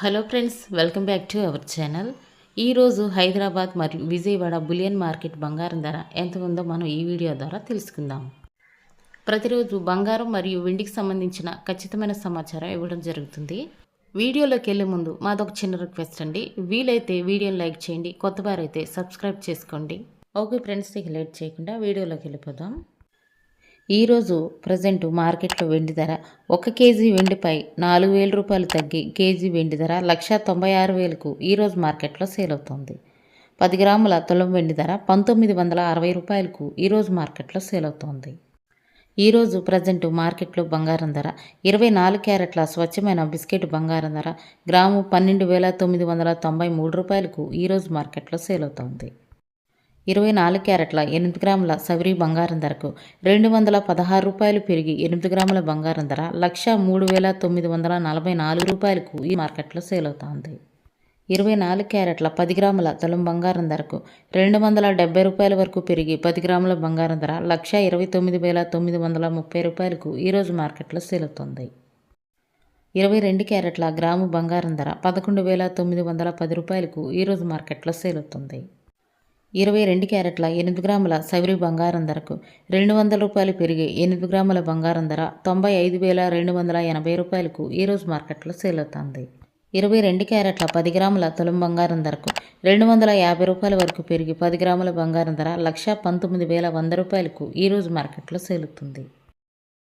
Hello friends, welcome back to our channel. ఈరోజు హైదరాబాద్ మరియు Vijayawada bullion market బంగారం ధర ఎంత ఉందో మనం ఈ వీడియో ద్వారా తెలుసుకుందాం. ప్రతిరోజు బంగారం మరియు వెండికి సంబంధించిన ఖచ్చితమైన సమాచారం ఇవ్వడం జరుగుతుంది. వీడియోలోకి వెళ్ళే ముందు మాదొక చిన్న రిక్వెస్ట్ అండి. వీలైతే వీడియోని లైక్ చేయండి, కొత్త వారైతే సబ్స్క్రైబ్ చేసుకోండి. ఓకే ఫ్రెండ్స్, ఇక లేట్ చేయకుండా వీడియోలోకి వెళ్ళిపోదాం. ఈరోజు ప్రజెంట్ మార్కెట్లో వెండి ధర 1 కేజీ వెండిపై 4,000 రూపాయలు తగ్గి కేజీ వెండి ధర 1,96,000కు ఈరోజు మార్కెట్లో సేల్ అవుతోంది. 10 గ్రాముల తులం వెండి ధర 1,960 రూపాయలకు ఈరోజు మార్కెట్లో సేల్ అవుతోంది. ఈరోజు ప్రజెంట్ మార్కెట్లో బంగారం ధర 24 క్యారెట్ల స్వచ్ఛమైన బిస్కెట్ బంగారం ధర గ్రాము 12,993 రూపాయలకు ఈరోజు మార్కెట్లో సేల్ అవుతోంది. 24 క్యారెట్ల 8 గ్రాముల సవరీ బంగారం ధరకు 216 రూపాయలు పెరిగి 8 గ్రాముల బంగారం ధర 1,03,944 రూపాయలకు ఈ మార్కెట్లో సేల్ అవుతోంది. 24 క్యారెట్ల 10 గ్రాముల తులం బంగారం ధరకు 270 రూపాయల వరకు పెరిగి 10 గ్రాముల బంగారం ధర 1,29,930 రూపాయలకు ఈరోజు మార్కెట్లో సేల్ అవుతోంది. 22 క్యారెట్ల గ్రాము బంగారం ధర 11,910 రూపాయలకు ఈరోజు మార్కెట్లో సేల్ అవుతుంది. 22 క్యారెట్ల 8 గ్రాముల సవరీ బంగారం ధరకు 200 రూపాయలు పెరిగి 8 గ్రాముల బంగారం ధర 95,280 రూపాయలకు ఈరోజు మార్కెట్లో సేల్ అవుతుంది. 22 క్యారెట్ల 10 గ్రాముల తులం బంగారం ధరకు 250 రూపాయల వరకు పెరిగి 10 గ్రాముల బంగారం ధర 1,19,100 రూపాయలకు ఈరోజు మార్కెట్లో సేల్ అవుతుంది.